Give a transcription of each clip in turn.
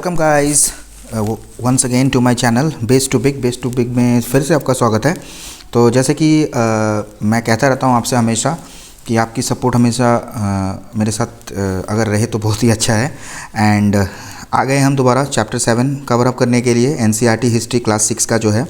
Welcome guys once again to my channel base to big में फिर से आपका स्वागत है। तो जैसे कि मैं कहता रहता हूँ आपसे हमेशा कि आपकी सपोर्ट हमेशा मेरे साथ अगर रहे तो बहुत ही अच्छा है। एंड आ गए हम दोबारा चैप्टर 7 कवर अप करने के लिए एनसीईआरटी हिस्ट्री क्लास 6 का जो है।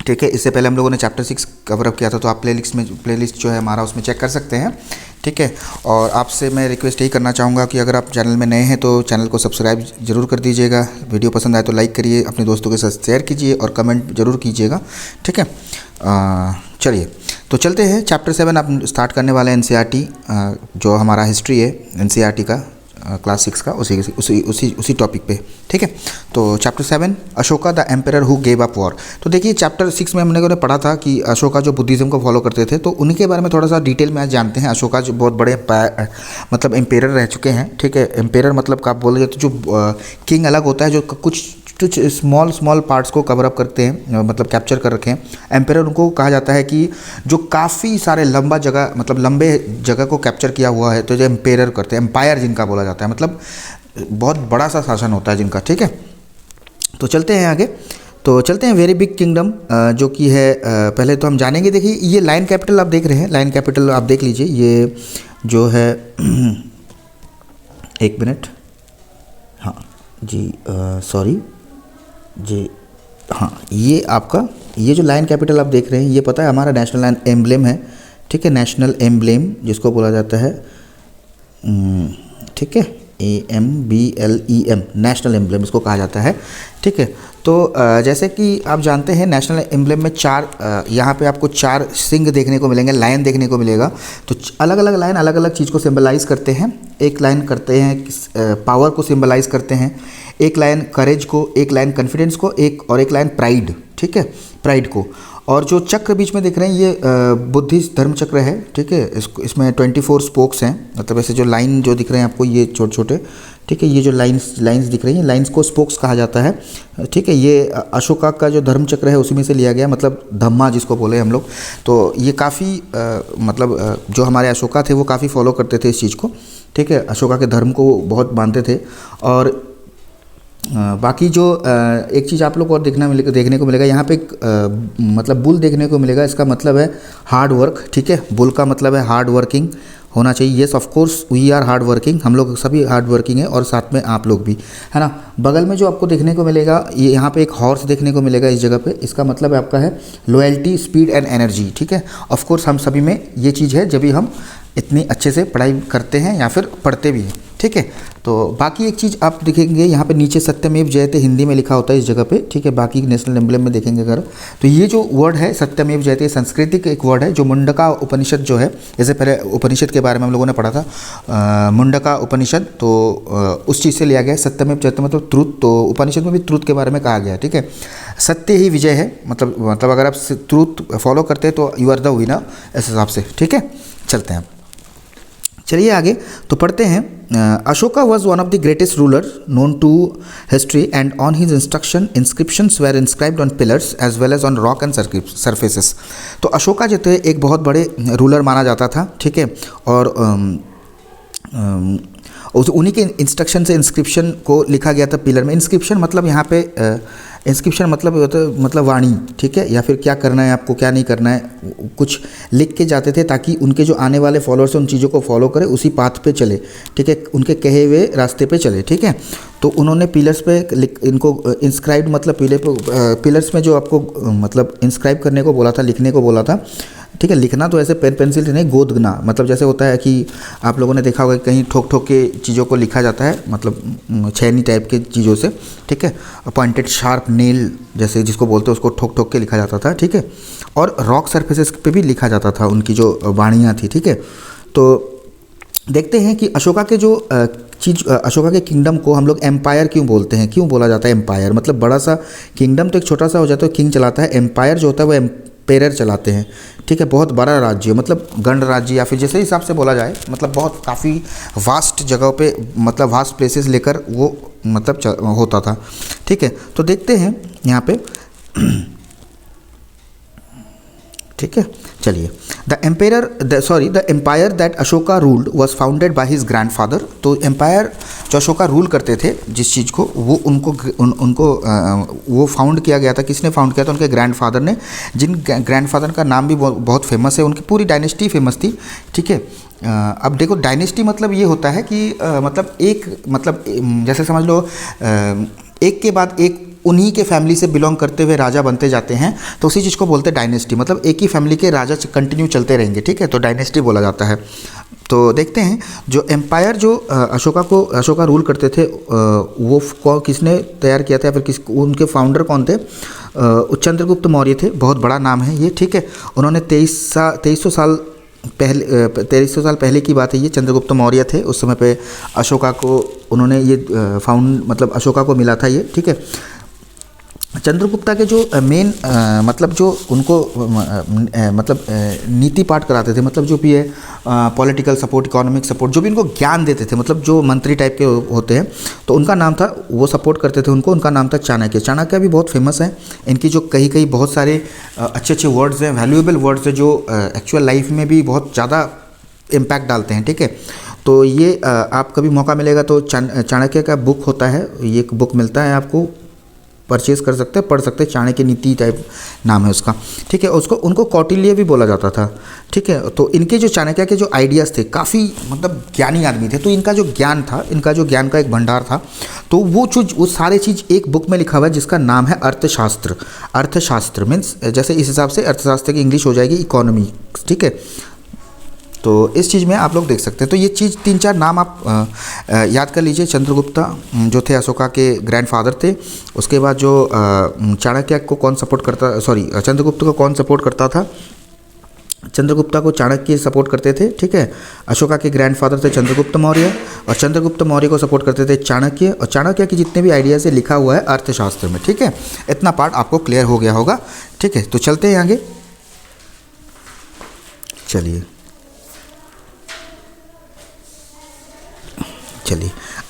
ठीक है, इससे पहले हम लोगों ने चैप्टर 6 कवर अप किया था, तो आप प्लेलिस्ट जो है हमारा उसमें चेक कर सकते हैं। ठीक है, और आपसे मैं रिक्वेस्ट यही करना चाहूँगा कि अगर आप चैनल में नए हैं तो चैनल को सब्सक्राइब जरूर कर दीजिएगा। वीडियो पसंद आए तो लाइक करिए, अपने दोस्तों के साथ शेयर कीजिए और कमेंट जरूर कीजिएगा। ठीक है, चलिए तो चलते हैं चैप्टर 7 आप स्टार्ट करने वाले हैं। एनसीईआरटी जो हमारा हिस्ट्री है एनसीईआरटी का क्लास 6 का उसी टॉपिक पे। ठीक है, तो chapter 7 Ashoka the emperor who gave up war. तो देखिए चैप्टर 6 में हमने पढ़ा था कि अशोका जो बुद्धिज़्म को फॉलो करते थे, तो उनके बारे में थोड़ा सा डिटेल में आज जानते हैं। अशोका जो बहुत बड़े मतलब एम्पेरर रह चुके हैं। ठीक है, एम्पेरर मतलब आप बोले तो जो किंग अलग होता है, जो कुछ स्मॉल पार्ट्स को कवर अप करते हैं, मतलब कैप्चर कर रखे हैं। एम्पेरर उनको कहा जाता है कि जो काफ़ी सारे लंबा जगह मतलब लंबे जगह को कैप्चर किया हुआ है, तो जो एम्पेरर करते हैं, एम्पायर जिनका बोला जाता है, मतलब बहुत बड़ा सा शासन होता है जिनका। ठीक है, तो चलते हैं आगे। तो चलते हैं वेरी बिग किंगडम जो कि है पहले तो हम जानेंगे। देखिए ये लाइन कैपिटल आप देख रहे हैं, लाइन कैपिटल आप देख लीजिए, ये जो है एक मिनट, हाँ जी सॉरी जी, हाँ ये आपका ये जो लाइन कैपिटल आप देख रहे हैं, ये पता है हमारा नेशनल लाइन एम्ब्लेम है। ठीक है, नेशनल एम्ब्लेम जिसको बोला जाता है, ठीक है, AMBLEM नेशनल एम्ब्लेम इसको कहा जाता है। ठीक है, तो जैसे कि आप जानते हैं नेशनल एम्ब्लेम में यहाँ पे आपको 4 सिंग देखने को मिलेंगे, लायन देखने को मिलेगा। तो अलग अलग लाइन अलग अलग चीज़ को सिंबलाइज़ करते हैं। एक लाइन करते हैं पावर को सिंबलाइज़ करते हैं, एक लाइन करेज को, एक लाइन कॉन्फिडेंस को, एक लाइन प्राइड। ठीक है, प्राइड को। और जो चक्र बीच में दिख रहे हैं ये बुद्धिस्ट धर्म चक्र है। ठीक है, इसमें 24 स्पोक्स हैं, मतलब ऐसे जो लाइन जो दिख रहे हैं आपको ये छोटे छोटे। ठीक है, ये जो लाइंस दिख रही हैं, लाइंस को स्पोक्स कहा जाता है। ठीक है, ये अशोका का जो धर्म चक्र है उसी में से लिया गया, मतलब धम्मा जिसको बोले हम लोग। तो ये काफ़ी मतलब जो हमारे अशोका थे वो काफ़ी फॉलो करते थे इस चीज़ को। ठीक है, अशोका के धर्म को बहुत मानते थे। और बाकी जो एक चीज़ आप लोग और देखने को मिलेगा यहाँ पे मतलब बुल देखने को मिलेगा। इसका मतलब है हार्ड वर्क। ठीक है, बुल का मतलब है हार्ड वर्किंग होना चाहिए। Yes of course we are hard working, हम लोग सभी हार्ड वर्किंग है, और साथ में आप लोग भी, है ना। बगल में जो आपको देखने को मिलेगा, ये यहाँ पे एक हॉर्स देखने को मिलेगा इस जगह पे। इसका मतलब है आपका है लॉयल्टी, स्पीड एंड एनर्जी। ठीक है, ऑफ कोर्स हम सभी में ये चीज़ है जब भी हम इतनी अच्छे से पढ़ाई करते हैं या फिर पढ़ते भी हैं। ठीक है, तो बाकी एक चीज़ आप देखेंगे यहाँ पे नीचे सत्यमेव जयते हिंदी में लिखा होता है इस जगह पे। ठीक है, बाकी नेशनल एम्ब्लेम में देखेंगे अगर, तो ये जो वर्ड है सत्यमेव जयते सांस्कृतिक एक वर्ड है जो मुंडका उपनिषद जो है, जैसे पहले उपनिषद के बारे में हम लोगों ने पढ़ा था मुंडका उपनिषद, तो उस चीज़ से लिया गया है सत्यमेव जयते मतलब ट्रूथ। तो उपनिषद में भी ट्रूथ के बारे में कहा गया है। ठीक है, सत्य ही विजय है, मतलब अगर आप ट्रूथ फॉलो करते हैं तो यू आर द विनर, इस हिसाब से। ठीक है, चलते हैं, चलिए आगे तो पढ़ते हैं। Ashoka was one of the greatest ruler known to history and on his instruction inscriptions were inscribed on pillars as well as on rock and surfaces. तो अशोका जो थे एक बहुत बड़े रूलर माना जाता था। ठीक है, और उन्हीं के इंस्ट्रक्शन से इंस्क्रिप्शन को लिखा गया था पिलर में। इंस्क्रिप्शन मतलब यहाँ पे इंस्क्रिप्शन मतलब होता है मतलब वाणी। ठीक है, या फिर क्या करना है आपको, क्या नहीं करना है, कुछ लिख के जाते थे ताकि उनके जो आने वाले फॉलोअर्स हैं उन चीज़ों को फॉलो करें, उसी पाथ पे चले। ठीक है, उनके कहे हुए रास्ते पे चले। ठीक है, तो उन्होंने पिलर्स पे इनको इंस्क्राइब मतलब पिलर्स में जो आपको मतलब इंस्क्राइब करने को बोला था, लिखने को बोला था। ठीक है, लिखना तो ऐसे पेंसिल से नहीं, गोदना, मतलब जैसे होता है कि आप लोगों ने देखा होगा कहीं ठोक ठोक के चीज़ों को लिखा जाता है, मतलब छैनी टाइप के चीज़ों से। ठीक है, पॉइंटेड शार्प नेल जैसे जिसको बोलते हैं उसको ठोक ठोक के लिखा जाता था। ठीक है, और रॉक सरफेसेस पे भी लिखा जाता था उनकी जो वाणियाँ थी। ठीक है, तो देखते हैं कि अशोका के जो अशोका के किंगडम को हम लोग एम्पायर क्यों बोलते हैं, क्यों बोला जाता है एम्पायर। मतलब बड़ा सा किंगडम तो एक छोटा सा हो जाता है, किंग चलाता है। एम्पायर जो होता है वो एम्पेरर चलाते हैं। ठीक है, बहुत बड़ा राज्य, मतलब गणराज्य या फिर जैसे हिसाब से बोला जाए, मतलब बहुत काफ़ी वास्ट जगहों पे, मतलब वास्ट प्लेसेस लेकर वो मतलब होता था। ठीक है, तो देखते हैं यहाँ पे ठीक है। चलिए, the empire that Ashoka ruled was founded by his grandfather. तो एम्पायर जो अशोका रूल करते थे जिस चीज़ को, वो उनको वो फाउंड किया गया था। किसने फाउंड किया था? उनके ग्रैंडफादर ने, जिन ग्रैंडफादर का नाम भी बहुत फेमस है, उनकी पूरी डायनेस्टी फेमस थी। ठीक है। अब देखो, डायनेस्टी मतलब ये होता है कि जैसे समझ लो, एक के बाद एक उन्हीं के फैमिली से बिलोंग करते हुए राजा बनते जाते हैं, तो उसी चीज़ को बोलते हैं डायनेस्टी। मतलब एक ही फैमिली के राजा कंटिन्यू चलते रहेंगे। ठीक है, तो डायनेस्टी बोला जाता है। तो देखते हैं, जो एम्पायर जो अशोका रूल करते थे, वो किसने तैयार किया था, या फिर उनके फाउंडर कौन थे? चंद्रगुप्त मौर्य थे। बहुत बड़ा नाम है ये। ठीक है, उन्होंने 2300 साल पहले की बात है ये। चंद्रगुप्त मौर्य थे उस समय पे। अशोका को उन्होंने ये अशोका को मिला था ये। ठीक है। चंद्रगुप्ता के जो मेन जो उनको नीति पाठ कराते थे, मतलब जो भी है पॉलिटिकल सपोर्ट, इकोनॉमिक सपोर्ट, जो भी इनको ज्ञान देते थे, मतलब जो मंत्री टाइप के होते हैं, तो उनका नाम था, वो सपोर्ट करते थे उनको, उनका नाम था चाणक्य। चाणक्य भी बहुत फेमस है। इनकी जो कई बहुत सारे अच्छे वर्ड्स हैं, वैल्यूएबल वर्ड्स हैं, जो एक्चुअल लाइफ में भी बहुत ज़्यादा इम्पैक्ट डालते हैं। ठीक है। तो ये आप कभी मौका मिलेगा तो चाणक्य का बुक होता है, ये एक बुक मिलता है, आपको परचेज कर सकते हैं, पढ़ सकते हैं। चाणक्य नीति टाइप नाम है उसका। ठीक है। उनको कौटिल्य भी बोला जाता था। ठीक है। तो इनके जो चाणक्य के जो आइडियाज़ थे, काफ़ी ज्ञानी आदमी थे। तो इनका जो ज्ञान था, इनका जो ज्ञान का एक भंडार था, तो वो सारे चीज़ एक बुक में लिखा हुआ है जिसका नाम है अर्थशास्त्र। अर्थशास्त्र मीन्स, जैसे इस हिसाब से अर्थशास्त्र की इंग्लिश हो जाएगी इकोनॉमी। ठीक है। तो इस चीज़ में आप लोग देख सकते हैं। तो ये चीज़ 3-4 नाम आप याद कर लीजिए। चंद्रगुप्ता जो थे अशोका के ग्रैंडफादर थे। उसके बाद जो चाणक्य को कौन सपोर्ट करता, चंद्रगुप्त को कौन सपोर्ट करता था? चंद्रगुप्ता को चाणक्य सपोर्ट करते थे। ठीक है। अशोका के ग्रैंडफादर थे चंद्रगुप्त मौर्य, और चंद्रगुप्त मौर्य को सपोर्ट करते थे चाणक्य। और चाणक्य के जितने भी आइडियाज़ है लिखा हुआ है अर्थशास्त्र में। ठीक है। इतना पार्ट आपको क्लियर हो गया होगा। ठीक है। तो चलते हैं आगे। चलिए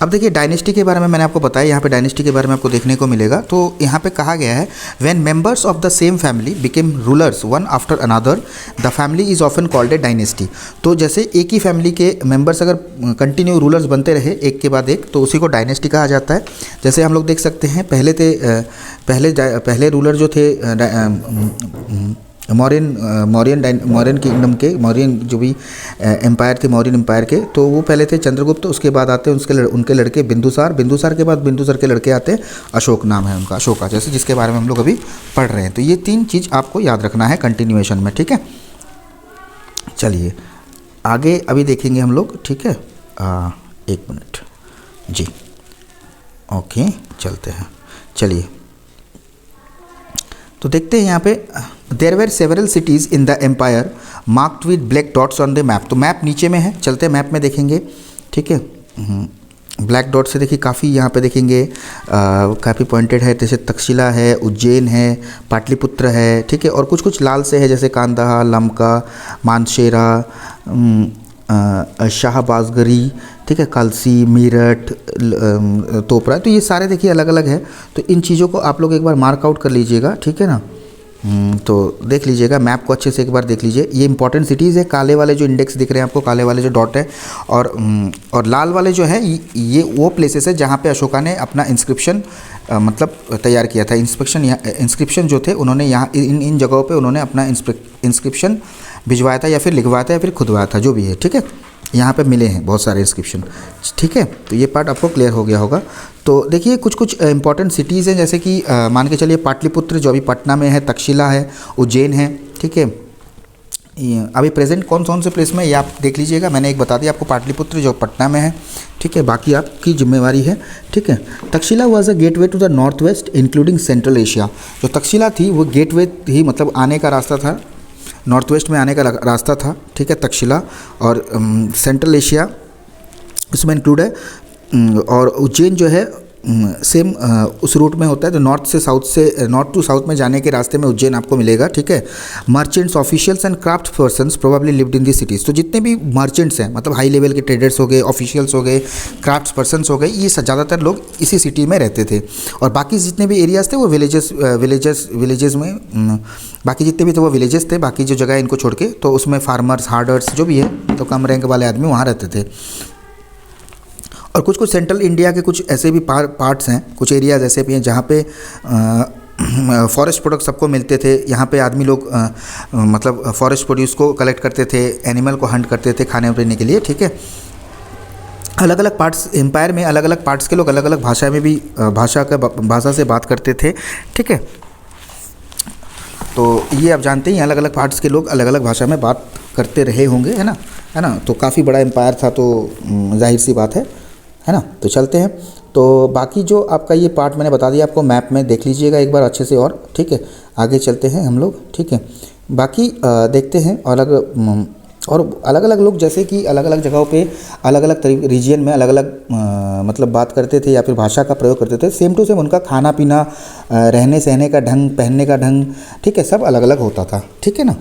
अब देखिए, डायनेस्टी के बारे में मैंने आपको बताया। यहाँ पे डायनेस्टी के बारे में आपको देखने को मिलेगा। तो यहाँ पे कहा गया है, when members of the same family became rulers one after another, the family is often called a dynasty. तो जैसे एक ही फैमिली के मेंबर्स अगर कंटिन्यू रूलर्स बनते रहे एक के बाद एक, तो उसी को डायनेस्टी कहा जाता है। जैसे हम लोग देख सकते हैं, पहले रूलर जो थे मौर्यन किंगडम के, मौर्यन जो भी एम्पायर थे, मौर्यन एम्पायर के, तो वो पहले थे चंद्रगुप्त। उसके बाद आते हैं उनके लड़के बिंदुसार के बाद बिंदुसार के लड़के आते हैं अशोक, नाम है उनका अशोका, जैसे जिसके बारे में हम लोग अभी पढ़ रहे हैं। तो ये 3 चीज़ आपको याद रखना है कंटिन्यूएशन में। ठीक है। चलिए आगे अभी देखेंगे हम लोग। ठीक है। 1 मिनट जी। ओके, चलते हैं। चलिए तो देखते हैं यहाँ पे, there were several cities in the empire marked with black dots on the map. तो मैप नीचे में है, चलते हैं मैप में देखेंगे। ठीक है। ब्लैक डॉट से देखिए काफ़ी यहाँ पे देखेंगे काफ़ी पॉइंटेड है, जैसे तक्षशिला है, उज्जैन है, पाटलिपुत्र है। ठीक है। और कुछ कुछ लाल से है, जैसे कांदाहा, लमका, मानशेरा, शाहबाजगरी, ठीक है, कलसी, मीरठ, तोपरा। तो ये सारे देखिए अलग अलग है। तो इन चीज़ों को आप लोग एक बार मार्क आउट कर लीजिएगा। ठीक है ना। तो देख लीजिएगा, मैप को अच्छे से एक बार देख लीजिए। ये इंपॉर्टेंट सिटीज़ है। काले वाले जो इंडेक्स दिख रहे हैं आपको, काले वाले जो डॉट है, और लाल वाले जो है, ये वो प्लेसेस है जहाँ पे अशोका ने अपना इंस्क्रिप्शन तैयार किया था। इंस्क्रिप्शन जो थे, उन्होंने यहाँ इन जगहों पे उन्होंने अपना इंस्क्रिप्शन भिजवाया था, या फिर लिखवाया था, या फिर खुदवाया था, जो भी है। ठीक है। यहाँ पे मिले हैं बहुत सारे इंस्क्रिप्शन। ठीक है। तो ये पार्ट आपको क्लियर हो गया होगा। तो देखिए कुछ कुछ इंपॉर्टेंट सिटीज़ हैं, जैसे कि मान के चलिए पाटलिपुत्र जो अभी पटना में है, तक्षशिला है, उज्जैन है। ठीक है। अभी प्रेजेंट कौन से प्लेस में, ये आप देख लीजिएगा। मैंने एक बता दिया आपको, पाटलिपुत्र जो पटना में है। ठीक है। बाकी आपकी जिम्मेवारी है। ठीक है। Takshashila was a gateway to the north west including central Asia. जो तक्षशिला थी वो गेटवे ही, मतलब आने का रास्ता था, नॉर्थ वेस्ट में आने का रास्ता था। ठीक है, तक्षशिला, और सेंट्रल एशिया इसमें इंक्लूड है। और उज्जैन जो है सेम उस रूट में होता है। तो नॉर्थ टू साउथ में जाने के रास्ते में उज्जैन आपको मिलेगा, ठीक है। Merchants, officials and craft persons probably lived in the cities. तो जितने भी मर्चेंट्स हैं, मतलब हाई लेवल के ट्रेडर्स हो गए, ऑफिशियल्स हो गए, क्राफ्ट पर्सन्स हो गए, ये ज़्यादातर लोग इसी सिटी में रहते थे। और बाकी जितने भी एरियाज़ थे वो विलेजेस में, बाकी जितने भी थे वो विलेजेस थे। बाकी जो जगह इनको छोड़ के, तो उसमें फार्मर्स, हार्डर्स जो भी है, तो कम रैंक वाले आदमी वहाँ रहते थे। और कुछ कुछ सेंट्रल इंडिया के कुछ ऐसे भी पार्ट्स हैं, कुछ एरियाज़ ऐसे भी हैं जहाँ पे फॉरेस्ट प्रोडक्ट सबको मिलते थे। यहाँ पे आदमी लोग मतलब फॉरेस्ट प्रोड्यूस को कलेक्ट करते थे, एनिमल को हंट करते थे खाने पीने के लिए, ठीक है। अलग अलग पार्ट्स एम्पायर में, अलग अलग पार्ट्स के लोग अलग अलग भाषा में भी भाषा से बात करते थे, ठीक है। तो ये आप जानते ही, अलग अलग पार्ट्स के लोग अलग अलग भाषा में बात करते रहे होंगे, है ना। तो काफ़ी बड़ा एम्पायर था, तो जाहिर सी बात है ना। तो चलते हैं। तो बाकी जो आपका ये पार्ट मैंने बता दिया आपको, मैप में देख लीजिएगा एक बार अच्छे से, और ठीक है आगे चलते हैं हम लोग, ठीक है। बाकी देखते हैं और अलग अलग लोग जैसे कि अलग अलग जगहों पे अलग अलग रीजन में अलग अलग मतलब बात करते थे या फिर भाषा का प्रयोग करते थे। सेम टू सेम उनका खाना पीना, रहने सहने का ढंग, पहनने का ढंग, ठीक है, सब अलग अलग होता था, ठीक है ना।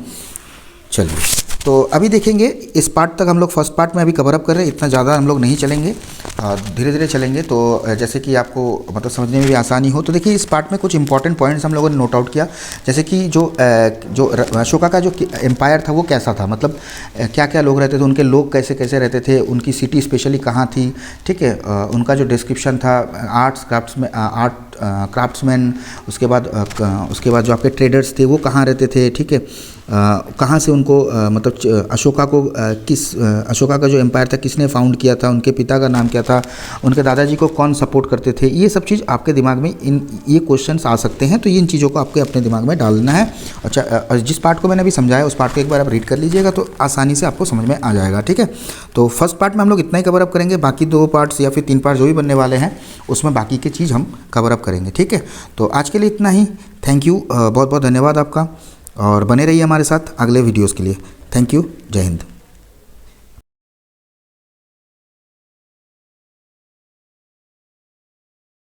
चलिए, तो अभी देखेंगे इस पार्ट तक हम लोग फर्स्ट पार्ट में अभी कवर अप कर रहे हैं, इतना ज़्यादा हम लोग नहीं चलेंगे, धीरे धीरे चलेंगे। तो जैसे कि आपको मतलब समझने में भी आसानी हो। तो देखिए इस पार्ट में कुछ इंपॉर्टेंट पॉइंट्स हम लोगों ने नोट आउट किया, जैसे कि जो अशोका का जो एम्पायर था वो कैसा था, मतलब क्या क्या लोग रहते थे, उनके लोग कैसे कैसे रहते थे, उनकी सिटी स्पेशली कहाँ थी, ठीक है। उनका जो डिस्क्रिप्शन था, क्राफ्ट्समैन, उसके बाद जो आपके ट्रेडर्स थे वो कहाँ रहते थे, ठीक है। कहाँ से उनको मतलब अशोका का जो एम्पायर था किसने फाउंड किया था, उनके पिता का नाम क्या था, उनके दादाजी को कौन सपोर्ट करते थे, ये सब चीज़ आपके दिमाग में ये क्वेश्चंस आ सकते हैं। तो इन चीज़ों को आपके अपने दिमाग में डालना है। अच्छा, जिस पार्ट को मैंने अभी समझाया उस पार्ट को एक बार आप रीड कर लीजिएगा, तो आसानी से आपको समझ में आ जाएगा, ठीक है। तो फर्स्ट पार्ट में हम लोग इतना ही कवर अप करेंगे, बाकी 2 पार्ट्स या फिर 3 पार्ट जो भी बनने वाले हैं उसमें बाकी की चीज़ हम कवर अप करेंगे, ठीक है। तो आज के लिए इतना ही। थैंक यू, बहुत बहुत धन्यवाद आपका, और बने रहिए हमारे साथ अगले वीडियोज़ के लिए। थैंक यू, जय हिंद।